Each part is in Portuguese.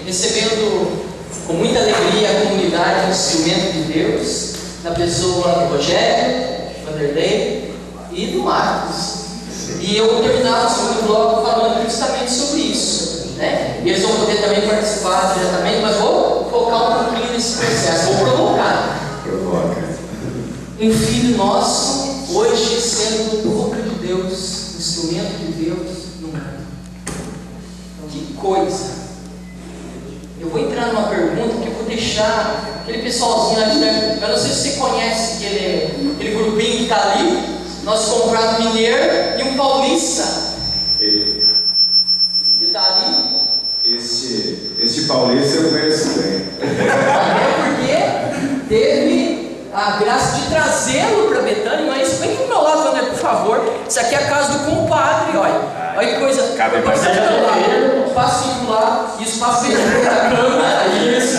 recebendo com muita alegria a comunidade, o instrumento de Deus, na pessoa do Rogério, Vanderlei e do Marcos. E eu vou terminar o segundo bloco falando justamente sobre isso, né? E eles vão poder também participar diretamente, mas vou focar um pouquinho nesse processo, vou provocar. Um filho nosso, hoje sendo boca de Deus, instrumento de Deus no mundo. Que coisa! Eu vou entrar numa pergunta que eu vou deixar aquele pessoalzinho ali, né? Eu não sei se você conhece aquele grupinho que está ali. Nós compramos um mineiro e um paulista. Ele está ali. Este paulista eu conheço bem. Até porque teve a graça de trazê-lo para Betânia. Mas vem pro meu lado, André, por favor. Isso aqui é a casa do compadre, olha. Olha que coisa. Cabe mais um passinho lá, isso passeio da cama. Isso.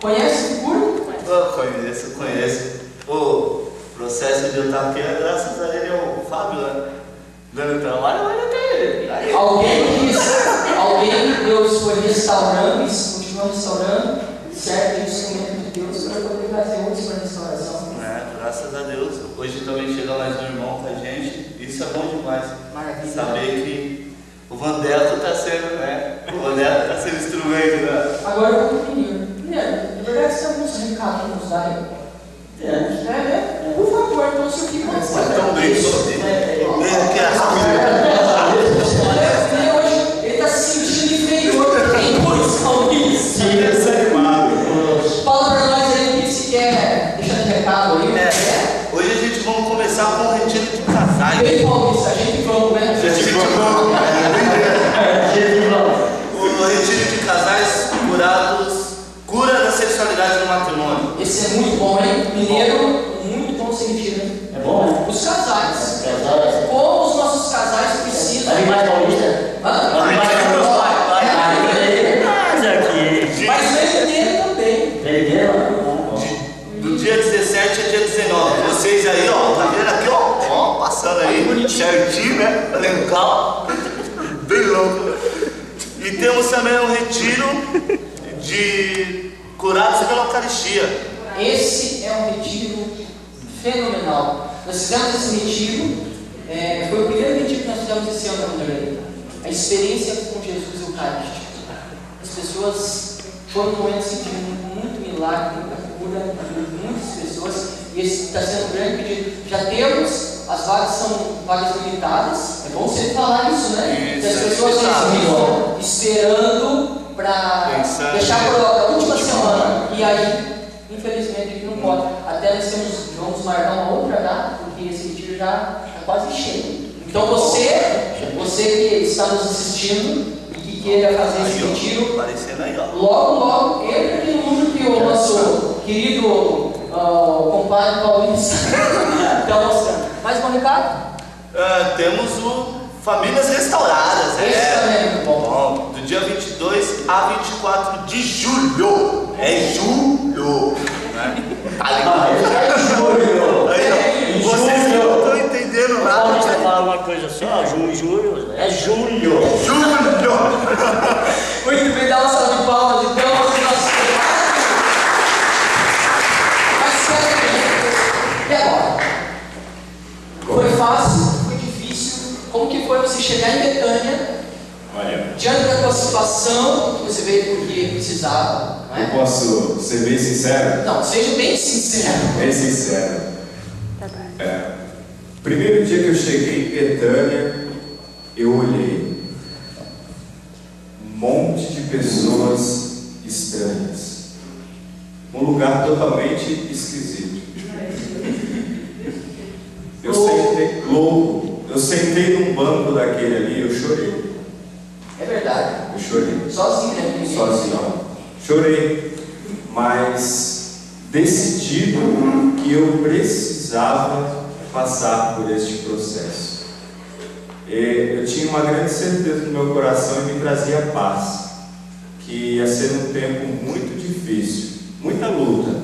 Conhece o Curo? Eu conheço. O processo de eu estar aqui, graças a ele, é o Fábio, né? Dando trabalho, mas até ele. Alguém Deus foi restaurando, isso continua restaurando, certo? Instrumento de Deus para poder trazer outros para a restauração. Graças a Deus. Hoje também chega mais um irmão com a gente. Isso é bom demais. Maravilha. Saber que o Vandeco está sendo, né? O Vandeco está sendo instrumento, né? Agora eu vou para o menino. Na verdade, você tem alguns recados para nos dar aí? Por favor, então se o que você Então, bem, ele está se sentindo inferior em posição disso. Fala para nós aí o que você quer deixar de recado aí. Hoje a gente vamos começar com o retiro de casais. Bem, Paulista, a gente vamos, né? O retiro de casais cura da sexualidade no matrimônio. Esse é muito bom, hein? Mineiro, muito bom esse retiro, hein? É bom, né? Os casais. Como os nossos casais precisam. Vai vir mais paulista? Mas verdadeiro também. Do dia 17 a dia 19. Vocês aí, ó, tá vendo aqui, ó, passando aí, certinho, né? Legal. Bem louco. E temos também um retiro de curados pela Eucaristia. Esse é um retiro fenomenal. Nós fizemos esse retiro, foi o primeiro retiro que nós fizemos esse ano, Vanderlei. A experiência com Jesus Eucarístico. As pessoas foram um momento sentindo muito milagre, muita cura na vida de muitas pessoas. E esse está sendo um grande pedido. Já temos, as vagas são vagas limitadas. É bom sempre falar isso, né? Que as pessoas estão esperando para deixar por a última semana. E aí, infelizmente, a gente não pode. Até nós vamos marcar uma outra data, porque esse retiro já está quase cheio. Então você que está nos assistindo e que queira fazer esse retiro, logo entra aqui no número que o nosso querido compadre Paulista está mostrando. Mais um recado? Temos o Famílias Restauradas. Esse também é muito bom. Do dia 22 a 24 de julho. É julho. Né? Tá ligado? É julho. Aí, vocês não estão entendendo nada. Vamos falar uma coisa só, julho, é julho. Julho. Muito bem, dá uma salva de palmas então aos nossos compadres. Mas sério, e agora? Foi fácil? Foi difícil? Como que foi você chegar em Betânia? Olha, Diante da tua situação, que você veio porque precisava, não é? eu posso ser bem sincero? Não, seja bem sincero. Bem sincero. Primeiro dia que eu cheguei em Betânia, eu olhei um monte de pessoas estranhas. Um lugar totalmente esquisito. Eu sentei louco. Eu sentei num banco daquele ali, eu chorei. É verdade. Eu chorei. Sozinho, né? Sozinho. Chorei. Mas decidido que eu precisava passar por este processo. Eu tinha uma grande certeza no meu coração e me trazia paz. Que ia ser um tempo muito difícil, muita luta,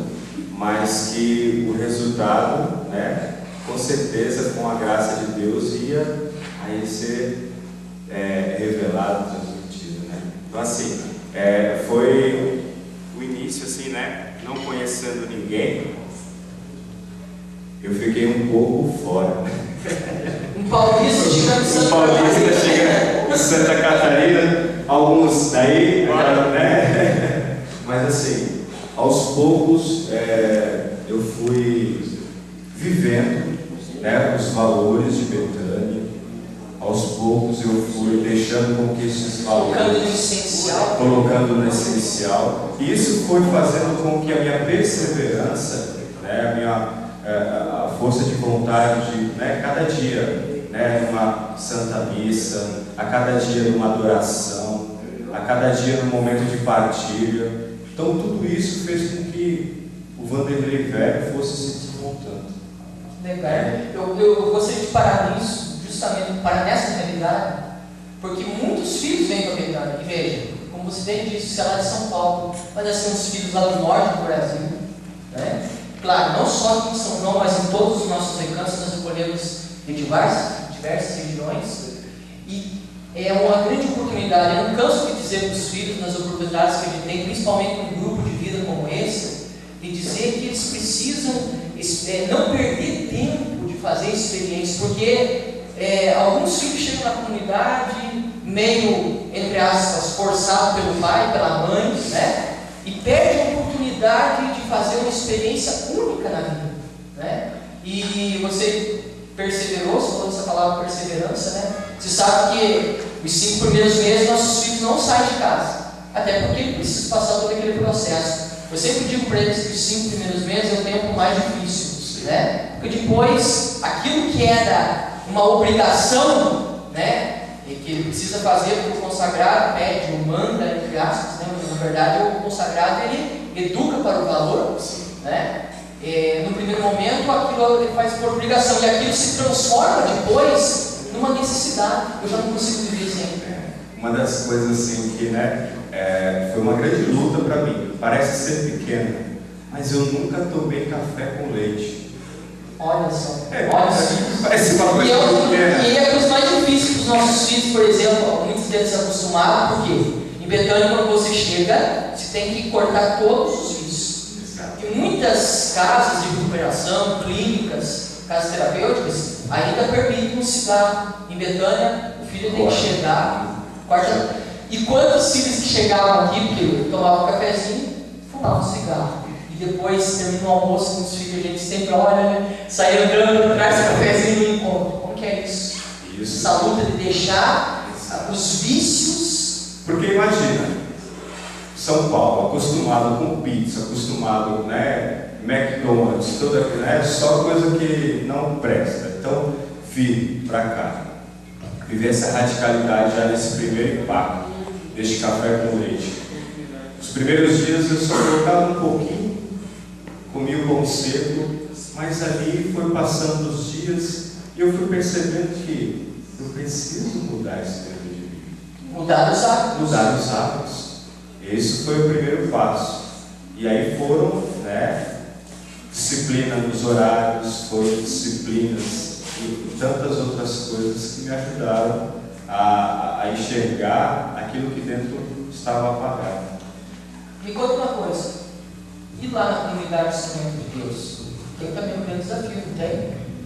mas que o resultado, né, com certeza, com a graça de Deus, ia aí ser revelado, transmitido, né? Então assim, foi o início assim, né? Não conhecendo ninguém, eu fiquei um pouco fora. Um paulista chegando em Santa Paulista Catarina. chega em Santa Catarina, alguns daí, né? Mas assim, aos poucos eu fui vivendo, né, os valores de Betânia. Aos poucos eu fui deixando com que esses valores, colocando no essencial, e isso foi fazendo com que a minha perseverança, né, a força de vontade de, né, cada dia, né, numa santa missa, a cada dia numa adoração, a cada dia num momento de partilha. Então tudo isso fez com que o Vanderlei velho fosse se desmontando. Legal. Eu gostaria de parar nisso, justamente parar nessa realidade, porque muitos filhos vêm para a Betânia. E veja, como você bem disse, você é lá de São Paulo, mas assim, uns filhos lá do norte do Brasil, né? Claro, não só aqui em São João, mas em todos os nossos recantos, nós acolhemos de diversas regiões, e é uma grande oportunidade. Eu não canso de dizer para os filhos, nas oportunidades que a gente tem, principalmente num grupo de vida como esse, de dizer que eles precisam não perder tempo de fazer experiências, porque alguns filhos chegam na comunidade meio, entre aspas, forçado pelo pai, pela mãe, né? E perdem a oportunidade de fazer uma experiência única na vida, né? E você perseverou, você falou dessa palavra perseverança, né? Você sabe que os 5 primeiros meses nossos filhos não saem de casa, até porque precisam passar todo aquele processo. Eu sempre digo para eles que os 5 primeiros meses é o tempo mais difícil, né? Porque depois, aquilo que era uma obrigação, né, e que ele precisa fazer para o consagrado, pede ou manda, entre aspas, né? Na verdade, o consagrado ele educa para o valor, né? No primeiro momento, aquilo ele faz por obrigação, e aquilo se transforma depois numa necessidade. Eu já não consigo viver sem. Uma das coisas assim que, né, foi uma grande luta para mim. Parece ser pequena, mas eu nunca tomei café com leite. Olha só, olha só. Parece uma coisa pequena. E é a coisa mais difícil dos nossos filhos, por exemplo, muitos deles se acostumaram, porque em Betânia, quando você chega, você tem que cortar todos os vícios. Em muitas casas de recuperação, clínicas, casas terapêuticas, ainda permitem um cigarro. Em Betânia, o filho tem que chegar, corta. E quantos filhos que chegavam aqui, porque tomavam um cafezinho, fumavam um cigarro. E depois termina o almoço com os filhos, a gente sempre olha, né? Sai andando, traz o cafezinho no encontro. Como que é isso? Essa luta de deixar os vícios. Porque imagina, São Paulo, acostumado com pizza, acostumado, né, McDonald's, toda, né, só coisa que não presta. Então, vir para cá, viver essa radicalidade já nesse primeiro impacto, deste café com leite. Os primeiros dias eu só colocava um pouquinho, comia o pão seco, mas ali foi passando os dias e eu fui percebendo que eu preciso mudar esse tempo de vida. Mudar os hábitos. Mudar os hábitos. Esse foi o primeiro passo. E aí foram, né, disciplina nos horários, foram disciplinas e tantas outras coisas que me ajudaram a enxergar aquilo que dentro estava apagado. Me conta uma coisa. E lá na comunidade do Instrumento de Deus? Tem também um grande desafio, não tem?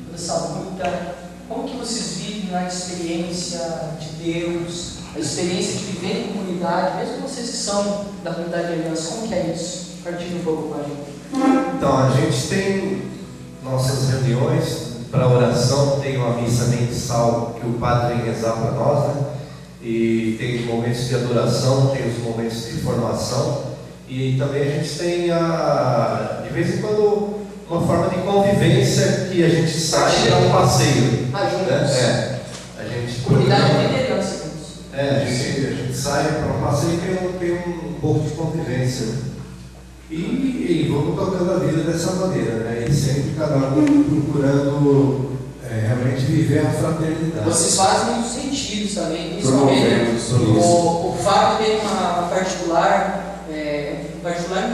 Toda essa luta. Como que vocês vivem na experiência de Deus, a experiência de viver em comunidade, mesmo vocês que são da comunidade de aliança, como que é isso? Partilhe um pouco com a gente. Então, a gente tem nossas reuniões para oração, tem uma missa mensal que o padre vem rezar para nós, né? E tem os momentos de adoração, tem os momentos de formação, e também a gente tem, de vez em quando, uma forma de convivência que a gente sai para um passeio. Né? A gente comunidade de liderança. a gente sai para um passeio e tem um pouco de convivência. E vamos tocando a vida dessa maneira, né? E sempre cada um procurando realmente viver a fraternidade. Vocês fazem muitos sentidos também, principalmente o Fábio tem uma particular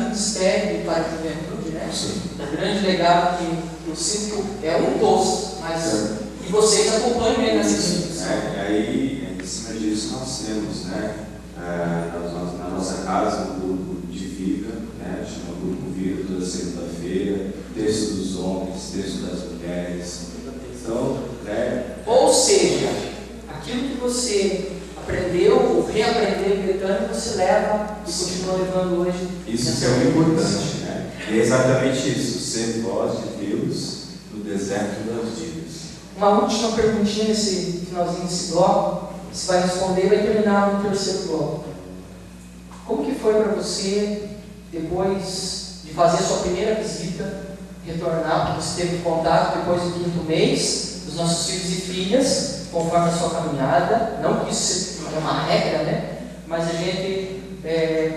ministério para a juventude, né? Sim. Um grande legado que eu sinto que é um dos, mas e vocês acompanham ele nessas vidas. Aí, em cima disso nós temos, né? Na nossa casa, um grupo de vida, né? Chama Grupo Vida, toda segunda-feira, texto dos homens, texto das mulheres. Então, né? Ou seja, aquilo que você aprendeu, reaprendeu em Betânia, você leva e continua levando hoje. Isso é o importante, né? E é exatamente isso, ser voz de Deus no deserto das vidas. Uma última perguntinha nesse finalzinho desse bloco. Você vai responder e vai terminar no terceiro bloco. Como que foi para você, depois de fazer a sua primeira visita, retornar, porque você teve contato depois do 5º mês, dos nossos filhos e filhas, conforme a sua caminhada? Não que isso é uma regra, né? Mas a gente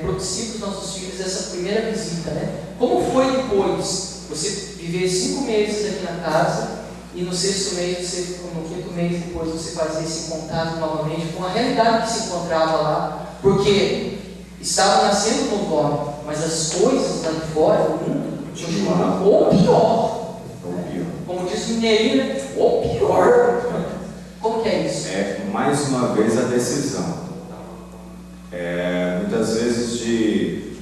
propicia para os nossos filhos essa primeira visita, né? Como foi depois você viver 5 meses aqui na casa e no 6º mês, no 5º mês depois você fazer esse contato novamente com a realidade que se encontrava lá? Porque estava nascendo no nome, mas as coisas lá de fora, o mundo, continuavam ou pior. Como diz o mineirinho, né? Ou pior. Como que é isso? Mais uma vez a decisão. Muitas vezes de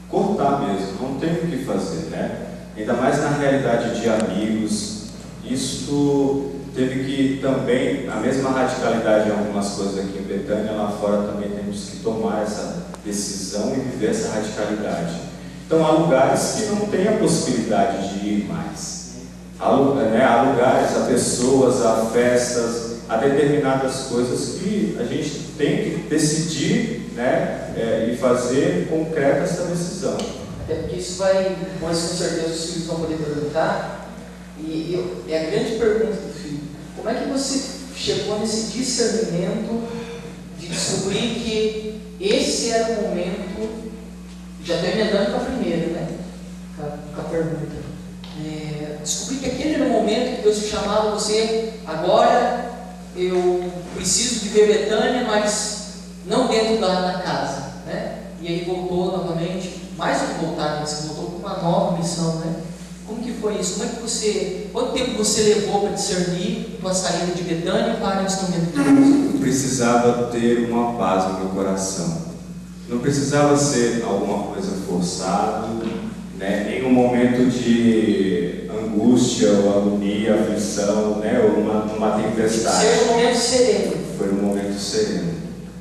cortar mesmo, não tem o que fazer, né? Ainda mais na realidade de amigos. Isto teve que também, a mesma radicalidade em algumas coisas aqui em Betânia, lá fora também temos que tomar essa decisão e viver essa radicalidade. Então há lugares que não tem a possibilidade de ir mais. Há lugares, há pessoas, há festas, há determinadas coisas que a gente tem que decidir, né, e fazer concreta essa decisão. Até porque isso vai, mas com certeza os filhos vão poder perguntar. É a grande pergunta do filho: como é que você chegou nesse discernimento de descobrir que esse era o momento, já estou emendando com a primeira, né? Com a pergunta. Descobrir que aquele era o momento que Deus te chamava você, agora eu preciso viver Betânia, mas não dentro da casa, né? E aí voltou novamente, mais do que voltar, você voltou com uma nova missão, né? Como que foi isso? Quanto tempo você levou para discernir a tua saída de Betânia para o instrumento de Deus? Eu precisava ter uma paz no meu coração. Não precisava ser alguma coisa forçada, né? Nem um momento de angústia ou agonia, aflição, né? Ou uma tempestade. Seja um momento sereno. Foi um momento sereno.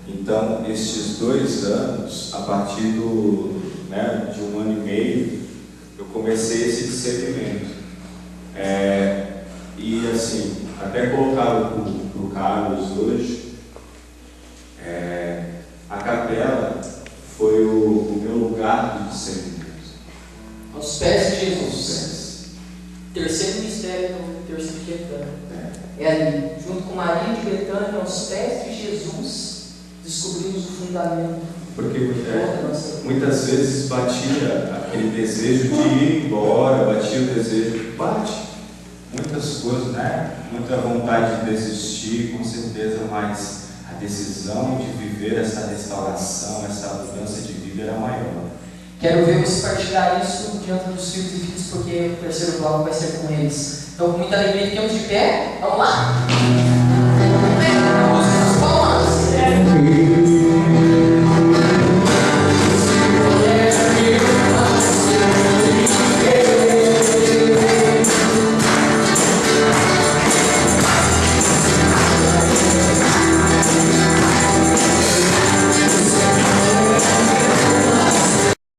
Então, estes 2 anos, a partir de 1 ano e meio, eu comecei esse discernimento. E assim, até colocar para o Carlos hoje, a capela foi o meu lugar de discernimento. Aos pés de Jesus. Terceiro mistério do terceiro de Betânia. É ali, junto com Maria de Betânia, aos pés de Jesus, descobrimos o fundamento. Porque muitas vezes batia aquele desejo de ir embora, batia o desejo, muitas coisas, né? Muita vontade de desistir, com certeza, mas a decisão de viver essa restauração, essa mudança de vida era maior. Quero ver você partilhar isso diante dos filhos e filhas, porque o terceiro bloco vai ser com eles. Então, com muita alegria, ficamos de pé. Vamos lá!